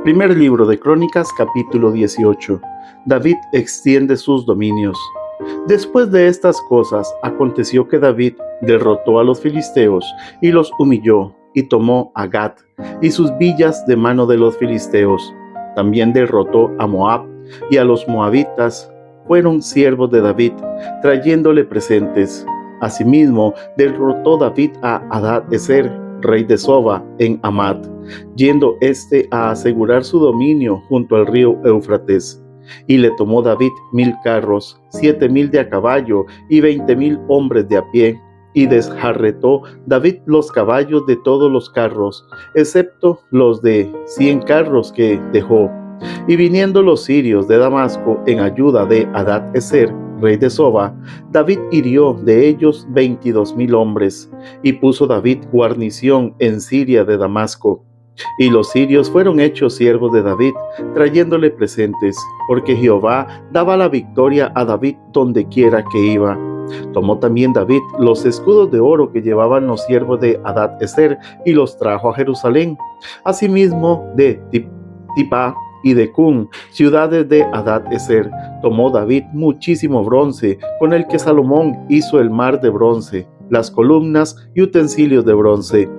Primer libro de Crónicas, capítulo 18. David extiende sus dominios. Después de estas cosas, aconteció que David derrotó a los filisteos y los humilló, y tomó a Gat y sus villas de mano de los filisteos. También derrotó a Moab, y a los moabitas fueron siervos de David, trayéndole presentes. Asimismo, derrotó David a Hadad-ezer, rey de Soba, en Hamat, yendo a asegurar su dominio junto al río Éufrates. Y le tomó David 1000 carros, 7000 de a caballo y 20,000 hombres de a pie, y desjarretó David los caballos de todos los carros, excepto los de 100 carros que dejó. Y viniendo los sirios de Damasco en ayuda de Hadad-ezer, rey de Soba, David hirió de ellos 22,000 hombres, y puso David guarnición en Siria de Damasco. Y los sirios fueron hechos siervos de David, trayéndole presentes, porque Jehová daba la victoria a David donde quiera que iba. Tomó también David los escudos de oro que llevaban los siervos de Hadad-ezer y los trajo a Jerusalén. Asimismo de Tipá y de Cun, ciudades de Hadad-ezer, tomó David muchísimo bronce, con el que Salomón hizo el mar de bronce, las columnas y utensilios de bronce.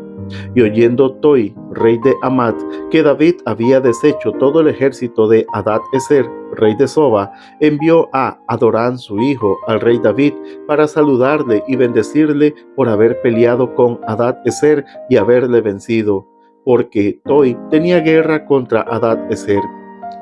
Y oyendo Toi, rey de Hamat, que David había deshecho todo el ejército de Hadad-ezer, rey de Soba, envió a Adorán su hijo al rey David para saludarle y bendecirle por haber peleado con Hadad-ezer y haberle vencido, porque Toi tenía guerra contra Hadad-ezer.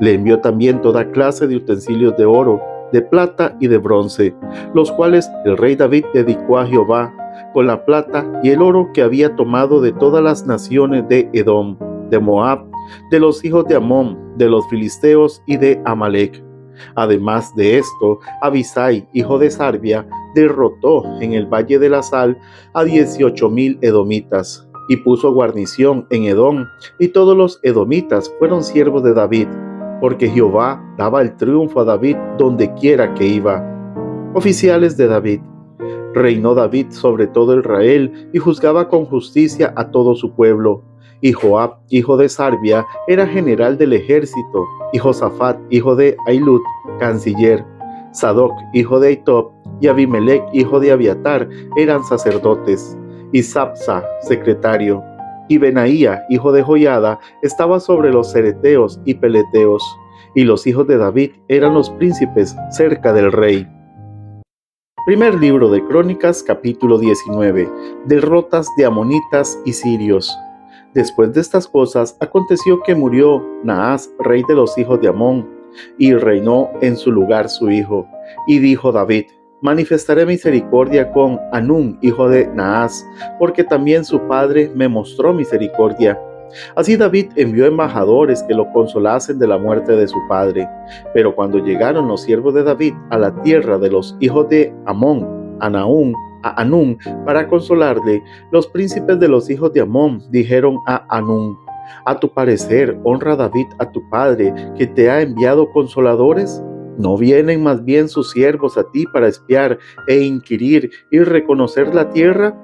Le envió también toda clase de utensilios de oro, de plata y de bronce, los cuales el rey David dedicó a Jehová, con la plata y el oro que había tomado de todas las naciones de Edom, de Moab, de los hijos de Amón, de los filisteos y de Amalec. Además de esto, Abisai, hijo de Sarbia, derrotó en el valle de la Sal a 18,000 edomitas, y puso guarnición en Edom, y todos los edomitas fueron siervos de David, porque Jehová daba el triunfo a David donde quiera que iba. Oficiales de David. Reinó David sobre todo Israel y juzgaba con justicia a todo su pueblo. Y Joab, hijo de Sarbia, era general del ejército, y Josafat, hijo de Ahilud, canciller. Sadoc, hijo de Ahitob, y Abimelech, hijo de Abiatar, eran sacerdotes. Y Sapsa, secretario. Y Benaía, hijo de Joiada, estaba sobre los cereteos y peleteos. Y los hijos de David eran los príncipes cerca del rey. Primer libro de Crónicas, capítulo 19. Derrotas de amonitas y sirios. Después de estas cosas, aconteció que murió Naas, rey de los hijos de Amón, y reinó en su lugar su hijo. Y dijo David: manifestaré misericordia con Hanún, hijo de Naas, porque también su padre me mostró misericordia. Así David envió embajadores que lo consolasen de la muerte de su padre. Pero cuando llegaron los siervos de David a la tierra de los hijos de Amón, a Hanún, para consolarle, los príncipes de los hijos de Amón dijeron a Hanún: ¿a tu parecer honra David a tu padre, que te ha enviado consoladores? ¿No vienen más bien sus siervos a ti para espiar e inquirir y reconocer la tierra?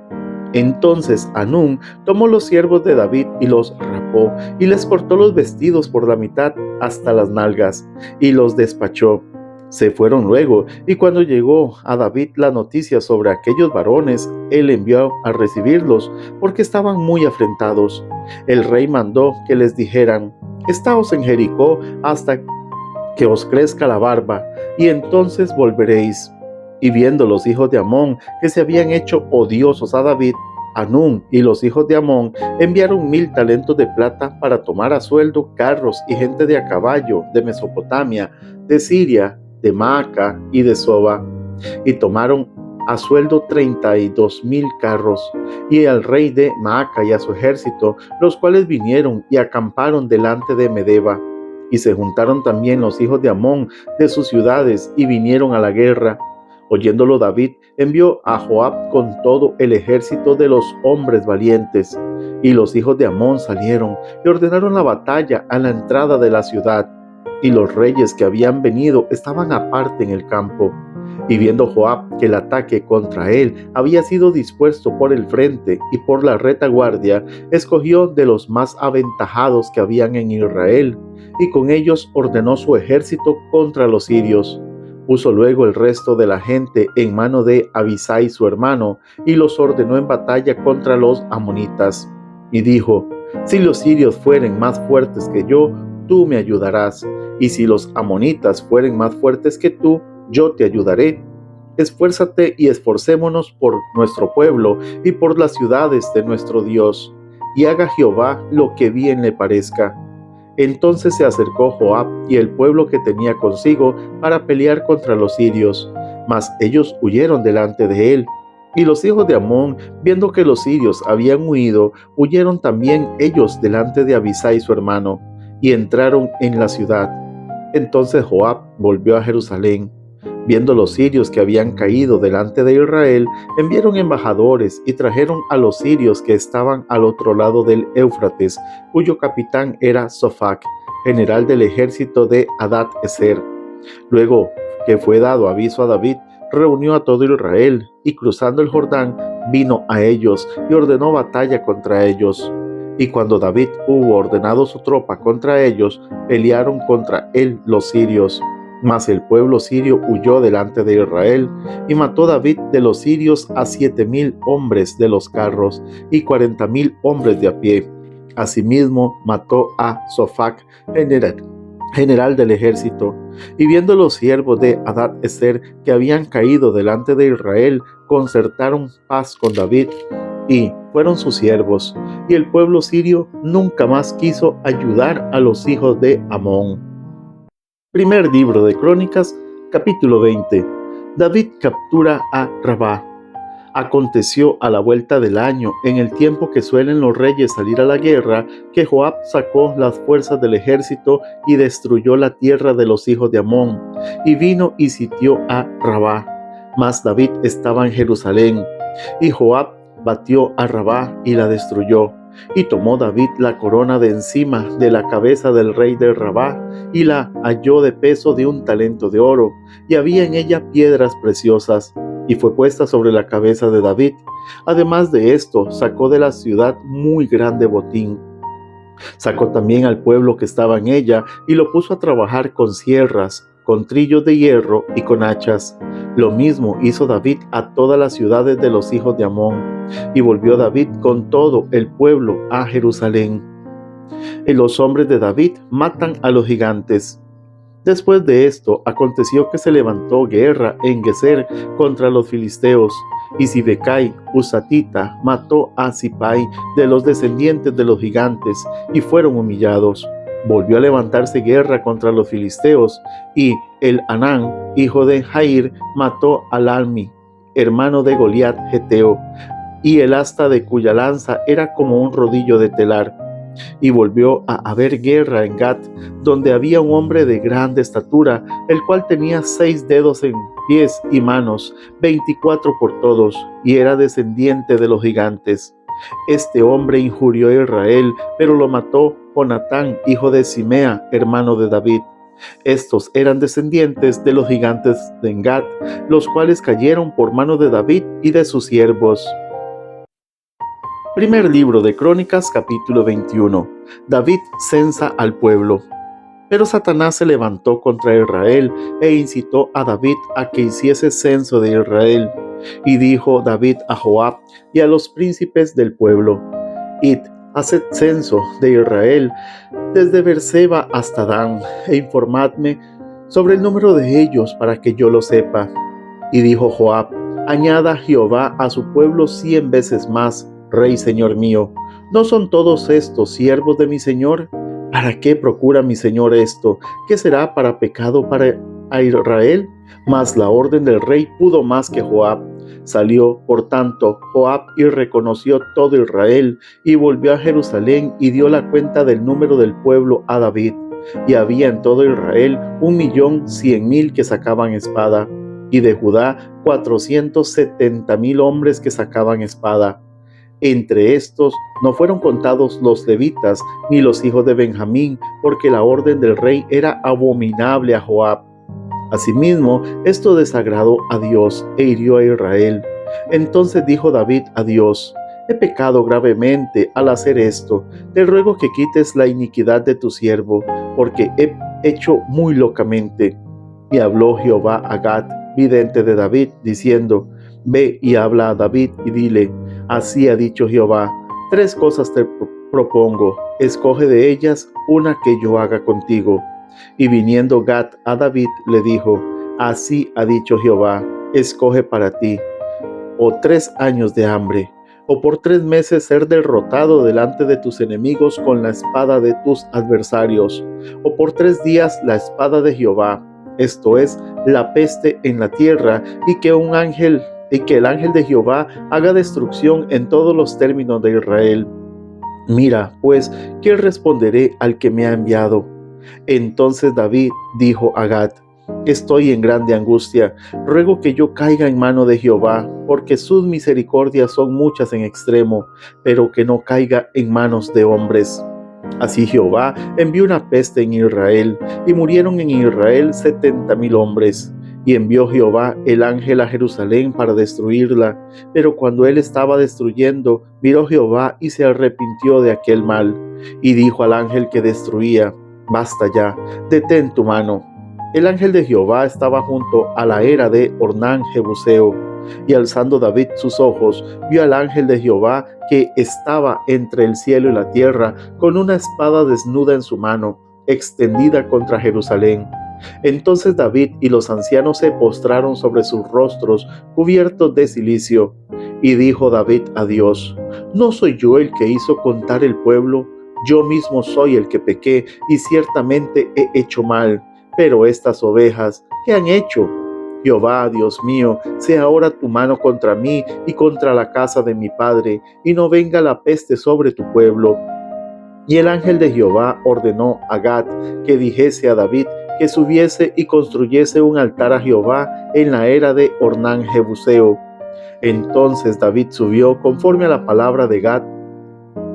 Entonces Hanún tomó los siervos de David y los rapó, y les cortó los vestidos por la mitad hasta las nalgas, y los despachó. Se fueron luego, y cuando llegó a David la noticia sobre aquellos varones, él envió a recibirlos, porque estaban muy afrentados. El rey mandó que les dijeran: estaos en Jericó hasta que os crezca la barba, y entonces volveréis. Y viendo los hijos de Amón que se habían hecho odiosos a David, Hanún y los hijos de Amón enviaron 1000 talentos de plata para tomar a sueldo carros y gente de a caballo de Mesopotamia, de Siria, de Maaca y de Soba. Y tomaron a sueldo 32,000 carros, y al rey de Maaca y a su ejército, los cuales vinieron y acamparon delante de Medeba. Y se juntaron también los hijos de Amón de sus ciudades y vinieron a la guerra. Oyéndolo David, envió a Joab con todo el ejército de los hombres valientes. Y los hijos de Amón salieron y ordenaron la batalla a la entrada de la ciudad. Y los reyes que habían venido estaban aparte en el campo. Y viendo Joab que el ataque contra él había sido dispuesto por el frente y por la retaguardia, escogió de los más aventajados que habían en Israel, y con ellos ordenó su ejército contra los sirios. Puso luego el resto de la gente en mano de Abisai su hermano, y los ordenó en batalla contra los amonitas. Y dijo: si los sirios fueren más fuertes que yo, tú me ayudarás, y si los amonitas fueren más fuertes que tú, yo te ayudaré. Esfuérzate y esforcémonos por nuestro pueblo y por las ciudades de nuestro Dios, y haga Jehová lo que bien le parezca. Entonces se acercó Joab y el pueblo que tenía consigo para pelear contra los sirios, mas ellos huyeron delante de él. Y los hijos de Amón, viendo que los sirios habían huido, huyeron también ellos delante de Abisai su hermano, y entraron en la ciudad. Entonces Joab volvió a Jerusalén. Viendo los sirios que habían caído delante de Israel, enviaron embajadores y trajeron a los sirios que estaban al otro lado del Éufrates, cuyo capitán era Sofac, general del ejército de Hadad-Ezer. Luego que fue dado aviso a David, reunió a todo Israel, y cruzando el Jordán, vino a ellos y ordenó batalla contra ellos. Y cuando David hubo ordenado su tropa contra ellos, pelearon contra él los sirios. Mas el pueblo sirio huyó delante de Israel, y mató David de los sirios a 7,000 hombres de los carros, y 40,000 hombres de a pie. Asimismo mató a Sofac, general del ejército. Y viendo los siervos de Hadad-Ezer que habían caído delante de Israel, concertaron paz con David, y fueron sus siervos. Y el pueblo sirio nunca más quiso ayudar a los hijos de Amón. Primer libro de Crónicas, capítulo 20. David captura a Rabá. Aconteció a la vuelta del año, en el tiempo que suelen los reyes salir a la guerra, que Joab sacó las fuerzas del ejército y destruyó la tierra de los hijos de Amón, y vino y sitió a Rabá. Mas David estaba en Jerusalén, y Joab batió a Rabá y la destruyó. Y tomó David la corona de encima de la cabeza del rey de Rabá, y la halló de peso de 1 talento de oro, y había en ella piedras preciosas, y fue puesta sobre la cabeza de David. Además de esto, sacó de la ciudad muy grande botín. Sacó también al pueblo que estaba en ella, y lo puso a trabajar con sierras, con trillos de hierro y con hachas. Lo mismo hizo David a todas las ciudades de los hijos de Amón, y volvió David con todo el pueblo a Jerusalén. Y los hombres de David matan a los gigantes. Después de esto, aconteció que se levantó guerra en Gezer contra los filisteos, y Sibecai, Husatita, mató a Sipai de los descendientes de los gigantes, y fueron humillados. Volvió a levantarse guerra contra los filisteos, y el Anán, hijo de Jair, mató al Almi, hermano de Goliat Geteo, y el asta de cuya lanza era como un rodillo de telar. Y volvió a haber guerra en Gat, donde había un hombre de grande estatura, el cual tenía 6 dedos en pies y manos, 24 por todos, y era descendiente de los gigantes. Este hombre injurió a Israel, pero lo mató Jonatán, hijo de Simea, hermano de David. Estos eran descendientes de los gigantes de Engat, los cuales cayeron por mano de David y de sus siervos. Primer libro de Crónicas, capítulo 21. David censa al pueblo. Pero Satanás se levantó contra Israel e incitó a David a que hiciese censo de Israel. Y dijo David a Joab y a los príncipes del pueblo: Id, haced censo de Israel desde Beerseba hasta Dan, e informadme sobre el número de ellos para que yo lo sepa. Y dijo Joab: añada Jehová a su pueblo 100 veces más, Rey Señor mío. ¿No son todos estos siervos de mi Señor? ¿Para qué procura mi Señor esto? ¿Qué será para pecado para Israel? Mas la orden del rey pudo más que Joab. Salió, por tanto, Joab y reconoció todo Israel, y volvió a Jerusalén y dio la cuenta del número del pueblo a David. Y había en todo Israel 1,100,000 que sacaban espada, y de Judá 470,000 hombres que sacaban espada. Entre estos no fueron contados los levitas ni los hijos de Benjamín, porque la orden del rey era abominable a Joab. Asimismo, esto desagradó a Dios e hirió a Israel. Entonces dijo David a Dios: he pecado gravemente al hacer esto. Te ruego que quites la iniquidad de tu siervo, porque he hecho muy locamente. Y habló Jehová a Gad, vidente de David, diciendo: ve y habla a David y dile: así ha dicho Jehová, 3 cosas te propongo, escoge de ellas una que yo haga contigo. Y viniendo Gad a David le dijo: así ha dicho Jehová, escoge para ti o 3 años de hambre, o por 3 meses ser derrotado delante de tus enemigos con la espada de tus adversarios, o por 3 días la espada de Jehová, esto es, la peste en la tierra, y que el ángel de Jehová haga destrucción en todos los términos de Israel. Mira, pues, ¿qué responderé al que me ha enviado? Entonces David dijo a Gad: estoy en grande angustia, ruego que yo caiga en mano de Jehová, porque sus misericordias son muchas en extremo, pero que no caiga en manos de hombres. Así Jehová envió una peste en Israel, y murieron en Israel 70,000 hombres. Y envió Jehová el ángel a Jerusalén para destruirla. Pero cuando él estaba destruyendo, miró Jehová y se arrepintió de aquel mal. Y dijo al ángel que destruía: basta ya, detén tu mano. El ángel de Jehová estaba junto a la era de Ornán Jebuseo. Y alzando David sus ojos, vio al ángel de Jehová que estaba entre el cielo y la tierra, con una espada desnuda en su mano, extendida contra Jerusalén. Entonces David y los ancianos se postraron sobre sus rostros, cubiertos de cilicio. Y dijo David a Dios: ¿no soy yo el que hizo contar el pueblo? Yo mismo soy el que pequé, y ciertamente he hecho mal. Pero estas ovejas, ¿qué han hecho? Jehová, Dios mío, sea ahora tu mano contra mí y contra la casa de mi padre, y no venga la peste sobre tu pueblo. Y el ángel de Jehová ordenó a Gad que dijese a David que subiese y construyese un altar a Jehová en la era de Ornán Jebuseo. Entonces David subió conforme a la palabra de Gad,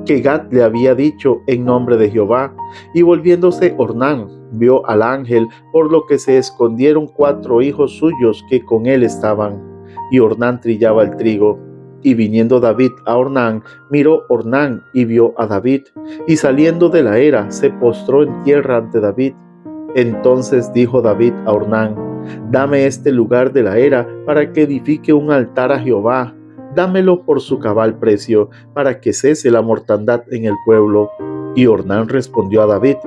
que Gad le había dicho en nombre de Jehová, y volviéndose Ornán, vio al ángel, por lo que se escondieron 4 hijos suyos que con él estaban. Y Ornán trillaba el trigo. Y viniendo David a Ornán, miró Ornán y vio a David, y saliendo de la era, se postró en tierra ante David. Entonces dijo David a Ornán: dame este lugar de la era para que edifique un altar a Jehová. Dámelo por su cabal precio, para que cese la mortandad en el pueblo. Y Ornán respondió a David: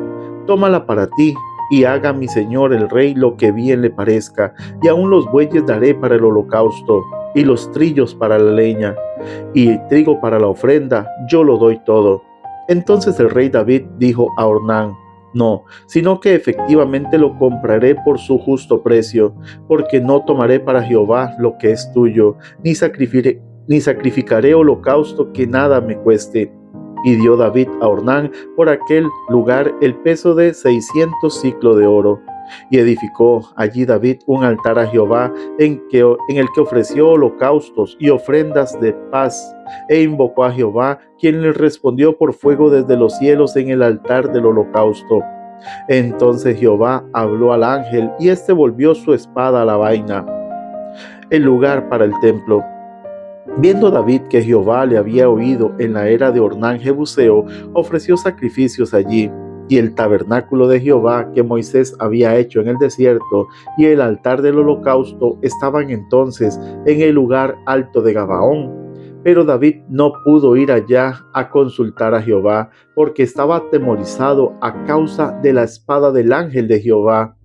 tómala para ti, y haga mi señor el rey lo que bien le parezca, y aun los bueyes daré para el holocausto, y los trillos para la leña, y el trigo para la ofrenda, yo lo doy todo. Entonces el rey David dijo a Ornán: no, sino que efectivamente lo compraré por su justo precio, porque no tomaré para Jehová lo que es tuyo, ni sacrificaré holocausto que nada me cueste. Y dio David a Ornán por aquel lugar el peso de 600 siclos de oro. Y edificó allí David un altar a Jehová en el que ofreció holocaustos y ofrendas de paz, e invocó a Jehová, quien le respondió por fuego desde los cielos en el altar del holocausto. Entonces Jehová habló al ángel, y éste volvió su espada a la vaina, el lugar para el templo. Viendo David que Jehová le había oído en la era de Ornán Jebuseo, ofreció sacrificios allí. Y el tabernáculo de Jehová que Moisés había hecho en el desierto y el altar del holocausto estaban entonces en el lugar alto de Gabaón. Pero David no pudo ir allá a consultar a Jehová, porque estaba atemorizado a causa de la espada del ángel de Jehová.